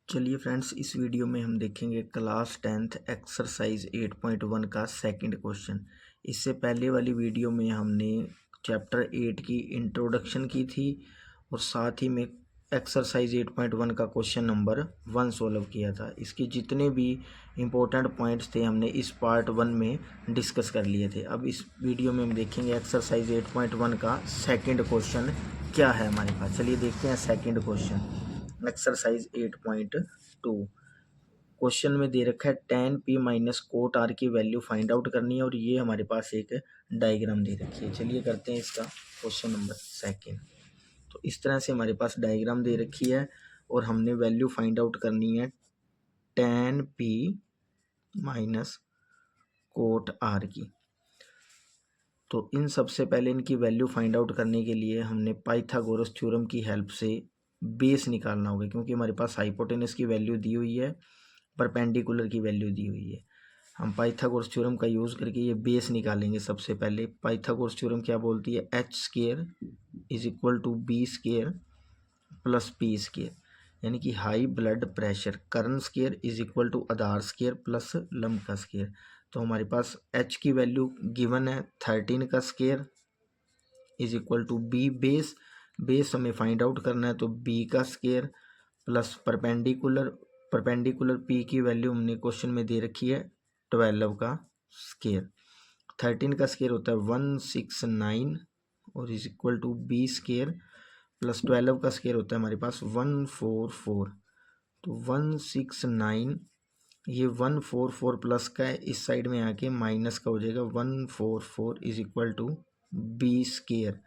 चलिए फ्रेंड्स, इस वीडियो में हम देखेंगे क्लास 10th एक्सरसाइज 8.1 का सेकंड क्वेश्चन। इससे पहले वाली वीडियो में हमने चैप्टर 8 की इंट्रोडक्शन की थी और साथ ही में एक्सरसाइज 8.1 का क्वेश्चन नंबर 1 सोल्व किया था। इसके जितने भी इम्पोर्टेंट पॉइंट्स थे हमने इस पार्ट 1 में डिस्कस कर लिए थे। अब इस वीडियो में हम देखेंगे एक्सरसाइज 8.1 का सेकंड क्वेश्चन क्या है हमारे पास। चलिए देखते हैं सेकंड क्वेश्चन। एक्सरसाइज 8.2 क्वेश्चन में दे रखा है tan p minus cot r की वैल्यू फाइंड आउट करनी है और ये हमारे पास एक डायग्राम दे रखी है। चलिए करते हैं इसका क्वेश्चन नंबर सेकंड। तो इस तरह से हमारे पास डायग्राम दे रखी है और हमने वैल्यू फाइंड आउट करनी है tan p minus cot r की। तो इन सबसे पहले इनकी वैल्यू फाइंड आउट करने के लिए हमने पाइथागोरस थ्योरम की हेल्प से बेस निकालना होगा, क्योंकि हमारे पास हाइपोटेनस की वैल्यू दी हुई है, परपेंडिकुलर की वैल्यू दी हुई है। हम पाइथागोरस थ्योरम का यूज़ करके ये बेस निकालेंगे। सबसे पहले पाइथागोरस थ्योरम क्या बोलती है, H square is equal to B square plus P square, यानी कि high blood pressure current square is equal to आधार स्क्वायर प्लस लंब का स्क्वायर। तो हमारे पास एच की वैल्यू गिवन है 13 का square is equal to B base. Base हमें फाइंड आउट करना है, तो बी का स्क्वायर प्लस परपेंडिकुलर पी की वैल्यू हमने क्वेश्चन में दे रखी है 12 का स्क्वायर। 13 का स्क्वायर होता है 169 और is equal to B square प्लस 12 का स्क्वायर होता है हमारे पास 144। तो 169 ये 144 प्लस का है, इस साइड में आके माइनस का हो जाएगा 144 is equal to B square.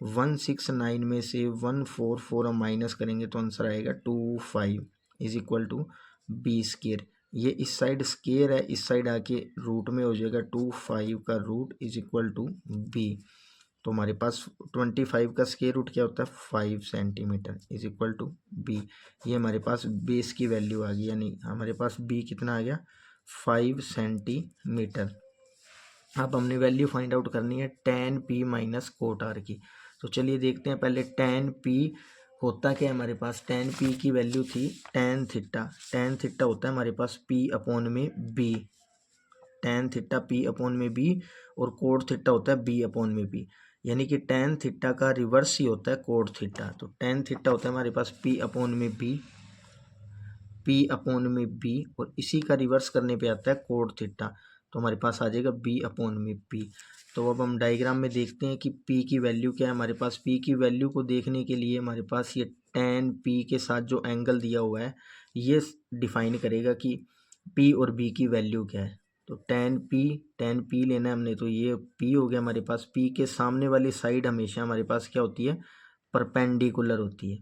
169 में से 144 हम माइनस करेंगे तो आंसर आएगा 25 is equal to B square. ये इस साइड स्क्वायर है, इस साइड आके रूट में हो जाएगा 25 का root is equal to B. तो हमारे पास 25 का स्क्वायर रूट क्या होता है 5 centimetre is equal to B. ये हमारे पास बेस की वैल्यू आ गई, यानी हमारे पास बी कितना आ गया 5 सेंटीमीटर। अब हमने वैल्यू फाइंड आउट करनी है tan p minus cot r की। तो चलिए देखते हैं पहले tan p होता क्या है हमारे पास। tan p की वैल्यू थी tan थीटा होता है हमारे पास p अपॉन में b। tan theta p upon में b और कोट थीटा होता है b अपॉन में b, यानी कि tan थीटा का रिवर्स ही होता है कोट थीटा। तो tan थीटा होता है हमारे पास p अपॉन में b और इसी का रिवर्स करने पे आता है कोट थीटा, तो हमारे पास आ जाएगा b अपॉन में p। तो अब हम डायग्राम में देखते हैं कि p की वैल्यू क्या है हमारे पास। p की वैल्यू को देखने के लिए हमारे पास ये tan p के साथ जो एंगल दिया हुआ है ये डिफाइन करेगा कि p और b की वैल्यू क्या है। तो tan p लेना है हमने, तो ये p हो गया हमारे पास। p के सामने वाली साइड हमेशा हमारे पास क्या होती है, परपेंडिकुलर होती है।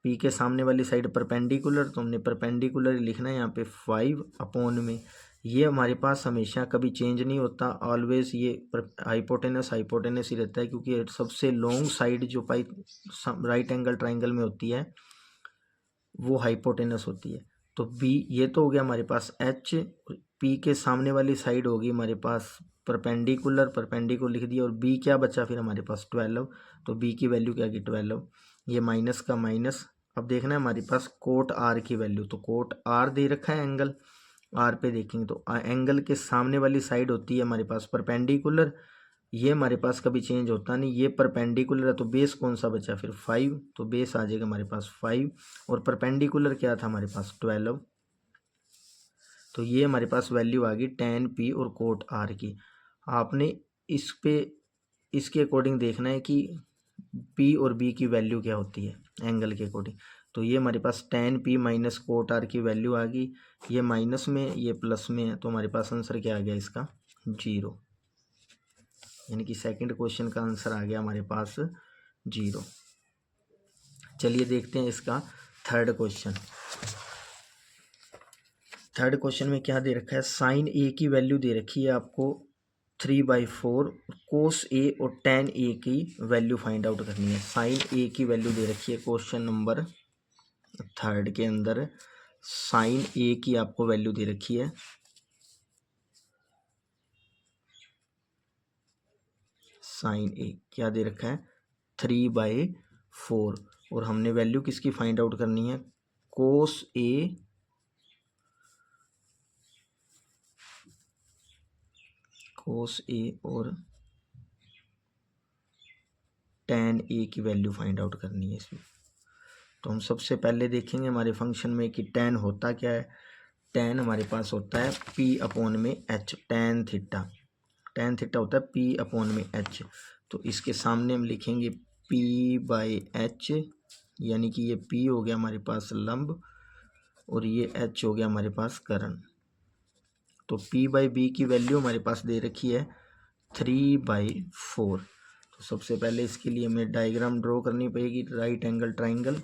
p के सामने वाली साइड परपेंडिकुलर, तो हमने परपेंडिकुलर लिखना है यहाँ पे 5 अपॉन में। ये हमारे पास हमेशा कभी चेंज नहीं होता, ऑलवेज ये हाइपोटेनस ही रहता है, क्योंकि सबसे लॉन्ग साइड जो राइट एंगल ट्राइंगल में होती है वो हाइपोटेनस होती है। तो बी ये तो हो गया हमारे पास एच। पी के सामने वाली साइड होगी हमारे पास परपेंडिकुलर लिख दिया, और बी क्या बचा फिर हमारे पास 12। तो बी की वैल्यू क्या की 12, ये माइनस का माइनस। अब देखना है हमारे पास कोट आर की वैल्यू, तो कोट आर दे रखा है एंगल आर पे देखेंगे तो एंगल के सामने वाली साइड होती है हमारे पास परपेंडिकुलर। ये हमारे पास कभी चेंज होता नहीं, ये परपेंडिकुलर है, तो बेस कौन सा बचा फिर 5, तो बेस आ जाएगा हमारे पास 5 और परपेंडिकुलर क्या था हमारे पास 12। तो ये हमारे पास वैल्यू आ गई tan p और कोट r की। आपने इस पे इसके अकॉर्डिंग देखना है कि p और b की वैल्यू क्या होती है एंगल के अकॉर्डिंग। तो ये हमारे पास tan p minus cot r की वैल्यू आ गई, ये माइनस में ये प्लस में है, तो हमारे पास आंसर क्या आ गया इसका 0, यानी कि सेकंड क्वेश्चन का आंसर आ गया हमारे पास 0। चलिए देखते हैं इसका थर्ड क्वेश्चन। थर्ड क्वेश्चन में क्या दे रखा है, साइन ए की वैल्यू दे रखी है आपको 3/4, कोस ए और tan ए की वैल्यू फाइंड आउट करनी है। साइन ए की वैल्यू दे रखी है क्वेश्चन नंबर थर्ड के अंदर। साइन ए की आपको वैल्यू दे रखी है, साइन ए क्या दे रखा है 3/4, और हमने वैल्यू किसकी फाइंड आउट करनी है कोस ए और tan ए की वैल्यू फाइंड आउट करनी है इसमें। तो हम सबसे पहले देखेंगे हमारे फंक्शन में कि tan होता क्या है। tan हमारे पास होता है p/h, tan थीटा होता है p/h। तो इसके सामने हम लिखेंगे p/h, यानी कि ये p हो गया हमारे पास लंब और ये h हो गया हमारे पास कर्ण। तो p/b की वैल्यू हमारे पास दे रखी है 3/4। तो सबसे पहले इसके लिए हमें डायग्राम ड्रॉ करनी पड़ेगी, राइट एंगल ट्राइंगल।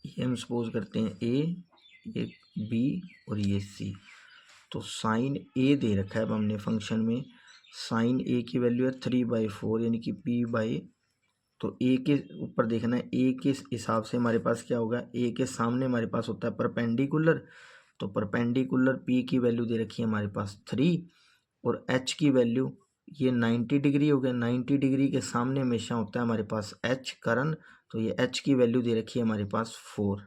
ये हम सपोज करते हैं ए, ये बी और ये सी। तो साइन ए दे रखा है अब हमने फंक्शन में। साइन ए की वैल्यू है 3/4, यानी कि p/। तो ए के ऊपर देखना है, ए के हिसाब से हमारे पास क्या होगा। ए के सामने हमारे पास होता है परपेंडिकुलर। तो परपेंडिकुलर पी की वैल्यू दे रखी है हमारे पास 3 और एच की वैल्यू ये 90 डिग्री हो गया। 90 डिग्री के सामने हमेशा होता है हमारे पास एच कर्ण। तो ये एच की वैल्यू दे रखी है हमारे पास 4।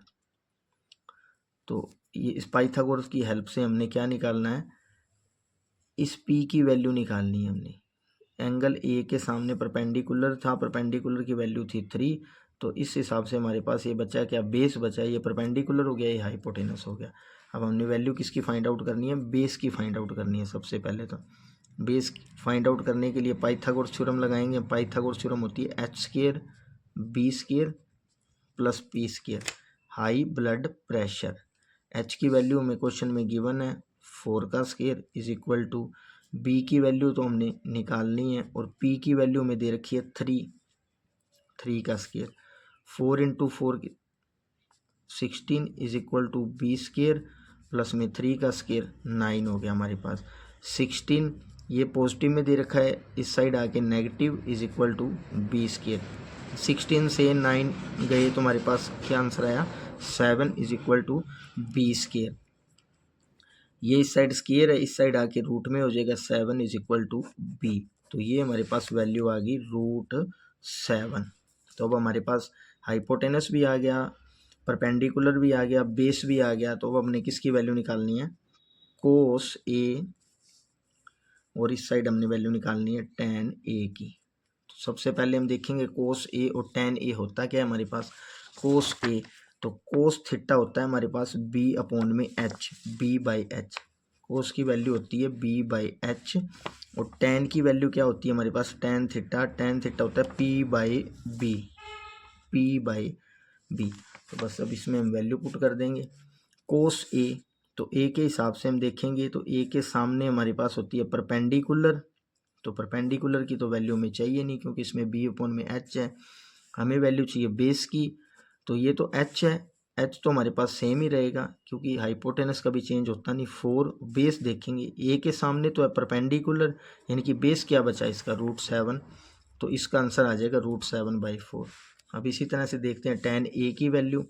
तो ये इस पाइथागोरस की हेल्प से हमने क्या निकालना है, इस पी की वैल्यू निकालनी है हमने। एंगल ए के सामने परपेंडिकुलर था, परपेंडिकुलर की वैल्यू थी 3। तो इस हिसाब से हमारे पास ये बचा क्या, बेस बचा। ये परपेंडिकुलर हो गया, ये हाइपोटेनस हो गया। अब हमने वैल्यू किसकी फाइंड आउट करनी है, बेस की फाइंड आउट करनी है सबसे पहले। तो बेस फाइंड आउट करने के लिए पाइथागोरस थ्योरम लगाएंगे। पाइथागोरस थ्योरम होती है h² b² plus p²। High blood pressure, h की वैल्यू हमें क्वेश्चन में गिवन है 4 का square is equal to b की वैल्यू तो हमने निकालनी है और p की वैल्यू हमें दे रखी है 3 का square. 4 × 4 16 is equal to b² plus में 3 का स्क्वायर 9 हो गया हमारे पास। 16 ये पॉजिटिव में दे रखा है, इस साइड आके negative is equal to b²। 16 से 9 गए तो हमारे पास क्या आंसर आया, 7 इज इक्वल टू b²। ये इस साइड स्क्वायर है, इस साइड आके रूट में हो जाएगा 7 इज इक्वल टू b। तो ये हमारे पास वैल्यू आ गई √7। तो अब हमारे पास हाइपोटेनस भी आ गया, परपेंडिकुलर भी आ गया, बेस भी आ गया। तो अब हमने किसकी वैल्यू निकालनी है, कोस ए, और इस साइड हमने वैल्यू निकालनी है tan ए की। तो सबसे पहले हम देखेंगे कोस ए और tan ए होता क्या है हमारे पास। कोस ए तो कोस थीटा होता है हमारे पास b/h, b/h। कोस की वैल्यू होती है b/h और tan की वैल्यू क्या होती है हमारे पास, tan थीटा होता है p/b, p/b। तो बस अब इसमें हम वैल्यू पुट कर देंगे। कोस ए तो ए के हिसाब से हम देखेंगे तो ए के सामने हमारे पास होती है परपेंडिकुलर। तो परपेंडिकुलर की तो वैल्यू हमें चाहिए नहीं क्योंकि इसमें b/h है। हमें वैल्यू चाहिए बेस की। तो ये तो h है, h तो हमारे पास सेम ही रहेगा क्योंकि हाइपोटेनस कभी चेंज होता नहीं। 4 बेस देखेंगे, ए के सामने तो है परपेंडिकुलर, यानी कि बेस क्या बचा इसका √7। तो इसका आंसर आ जाएगा √7/4। अब इसी तरह से देखते हैं tan ए की वैल्यू।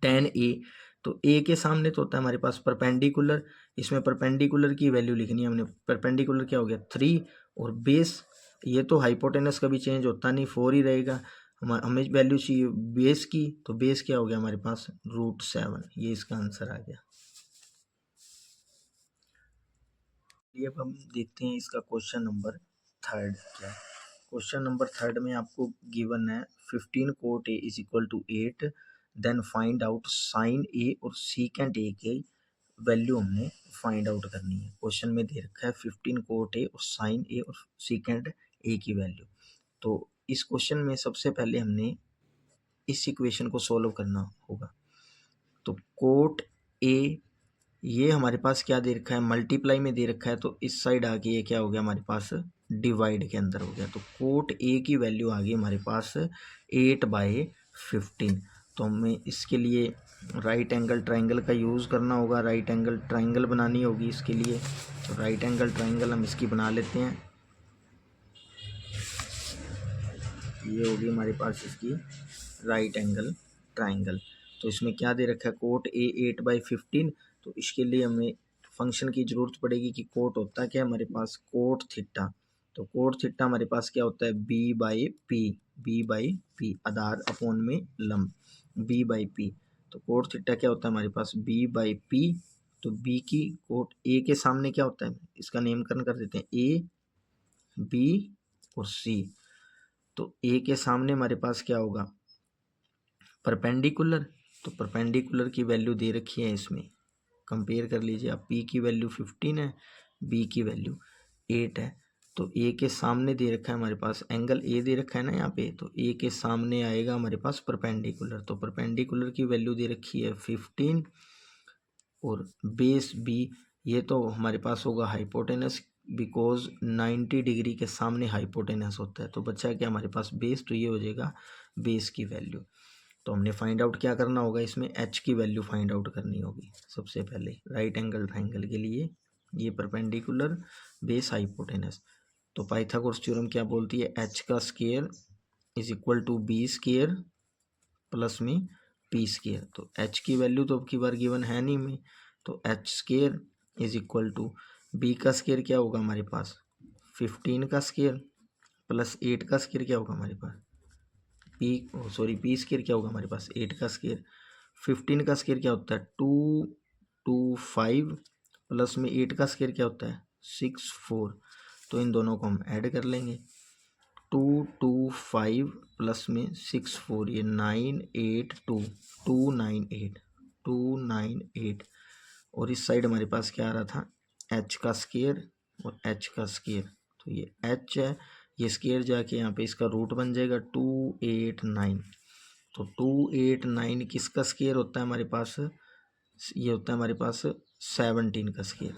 tan ए तो ए के सामने तो होता है हमारे पास परपेंडिकुलर, इसमें परपेंडिकुलर की वैल्यू लिखनी है हमने। परपेंडिकुलर क्या हो गया 3 और बेस ये तो हाइपोटेनस कभी चेंज होता नहीं, 4 ही रहेगा। हमें वैल्यू चाहिए बेस की, तो बेस क्या हो गया हमारे पास √7। ये इसका आंसर आ गया। ये अब हम देखते हैं इसका क्वेश्चन नंबर 3 क्या है। क्वेश्चन नंबर 3 में आपको गिवन है 15 cot A is equal to 8, then find out sine A और सीकेंट ए के वैल्यू हमने फाइंड आउट करनी है। क्वेश्चन में दे रखा है 15 cot A और साइन ए और सीकेंट ए की वैल्यू। तो इस क्वेश्चन में सबसे पहले हमने इस इक्वेशन को सॉल्व करना होगा। तो कोट ए ये हमारे पास क्या दे रखा है, मल्टीप्लाई में दे रखा है। तो इस साइड आके ये क्या हो गया हमारे पास, डिवाइड के अंदर हो गया। तो कोट ए की वैल्यू आ गई हमारे पास 8/15। तो हमें इसके लिए राइट एंगल ट्राइंगल का यूज़ करना होगा, राइट एंगल ट्राइंगल बनानी होगी इसके लिए। तो राइट एंगल ट्राइंगल हम इसकी बना लेते हैं। ये होगी हमारे पास इसकी राइट एंगल ट्राइंगल। तो इसमें क्या दे रखा है, कोट ए 8/15। तो इसके लिए हमें फंक्शन की ज़रूरत पड़ेगी कि कोट होता क्या है हमारे पास, कोट थीटा। तो कोट थीटा हमारे पास क्या होता है, बी बाई पी आधार अपॉन में लंब, बी/पी। तो कोट थीटा क्या होता है हमारे पास, बी/पी। तो बी की कोट ए के सामने क्या होता है, इसका नामकरण कर देते हैं ए, बी और सी। तो ए के सामने हमारे पास क्या होगा, परपेंडिकुलर। तो परपेंडिकुलर की वैल्यू दे रखी है इसमें, कंपेयर कर लीजिए आप, पी की वैल्यू 15 है, बी की वैल्यू 8 है। तो ए के सामने दे रखा है हमारे पास, एंगल ए दे रखा है ना यहाँ पे, तो ए के सामने आएगा हमारे पास परपेंडिकुलर। तो परपेंडिकुलर की वैल्यू दे रखी है 15 और बेस बी, ये तो हमारे पास होगा हाइपोटेनस, बिकॉज 90 डिग्री के सामने हाइपोटेनस होता है। तो बचा क्या हमारे पास, बेस। तो ये हो जाएगा बेस की वैल्यू। तो हमने फाइंड आउट क्या करना होगा, इसमें एच की वैल्यू फाइंड आउट करनी होगी सबसे पहले राइट एंगल ट्राइंगल के लिए। ये परपेंडिकुलर, बेस, हाइपोटेनस। तो पाइथागोरस थ्योरम क्या बोलती है, एच का square is equal to B square plus में पी स्क्वायर। तो एच की वैल्यू तो अब की बार गिवन है नहीं में, तो H square is equal to B का स्क्वायर क्या होगा हमारे पास, 15 का स्क्वायर प्लस 8 का स्क्वायर क्या होगा हमारे पास, पी स्क्वायर क्या होगा हमारे पास, 8 का स्क्वायर। 15 का स्क्वायर क्या होता है, 225 प्लस में 8 का स्क्वायर क्या होता है, 64। तो इन दोनों को हम ऐड कर लेंगे, 225 प्लस में 64, ये 982, 298 और इस साइड हमारे पास क्या आ रहा था, एच का स्क्वायर और एच का स्क्वायर। तो ये एच है, ये स्क्वायर जाके यहाँ पे इसका रूट बन जाएगा 289। तो 289 किसका स्क्वायर होता है हमारे पास, ये होता है हमारे पास 17 का square,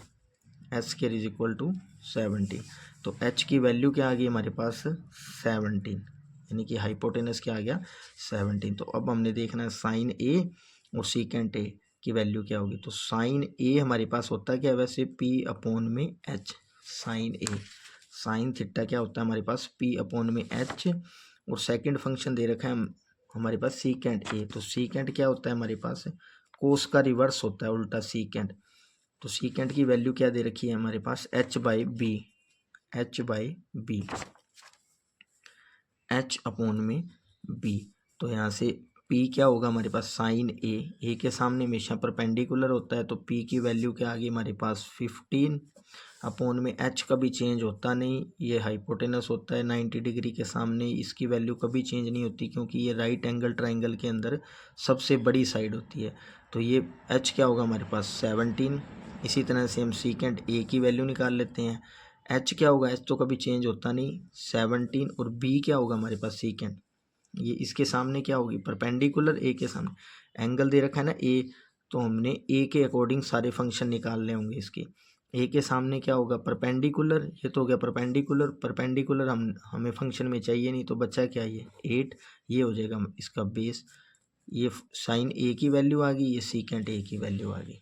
H square is equal to 17। तो एच की वैल्यू क्या आ गई हमारे पास, 17, यानी कि हाइपोटेनस क्या आ गया, 17। तो अब हमने देखना है साइन ए और सीकेंट ए की वैल्यू क्या होगी। तो साइन ए हमारे पास होता है क्या वैसे, पी अपॉन में एच। साइन ए, साइन थीटा क्या होता है हमारे पास, पी अपॉन में एच। और सेकंड फंक्शन दे रखा है हमारे पास सीकेंट ए। तो सीकेंट क्या होता है हमारे पास, कोस का रिवर्स होता है उल्टा सीकेंट। तो सीकेंट की वैल्यू क्या दे रखी है हमारे पास, h/b, h/b, h अपॉन में b। तो यहाँ से p क्या होगा हमारे पास, साइन ए के सामने हमेशा परपेंडिकुलर होता है। तो p की वैल्यू क्या आ गई हमारे पास, 15 अपॉन में h कभी चेंज होता नहीं, ये हाइपोटेनस होता है 90 डिग्री के सामने, इसकी वैल्यू कभी चेंज नहीं होती क्योंकि ये राइट एंगल ट्राइंगल के अंदर सबसे बड़ी साइड होती है। तो ये h क्या होगा हमारे पास, 17। इसी तरह से हम सीकेंट ए की वैल्यू निकाल लेते हैं, एच क्या होगा, एच तो कभी चेंज होता नहीं, 17। और बी क्या होगा हमारे पास सीकेंट, ये इसके सामने क्या होगी, परपेंडिकुलर ए के सामने, एंगल दे रखा है ना ए, तो हमने ए के अकॉर्डिंग सारे फंक्शन निकालने होंगे इसके। ए के सामने क्या होगा, परपेंडिकुलर, ये तो हो गया परपेंडिकुलर, परपेंडिकुलर हमें फंक्शन में चाहिए नहीं, तो बचा क्या ये 8, ये हो जाएगा इसका बेस। ये साइन ए की वैल्यू आ गई, ये सीकेंट ए की वैल्यू आ गई।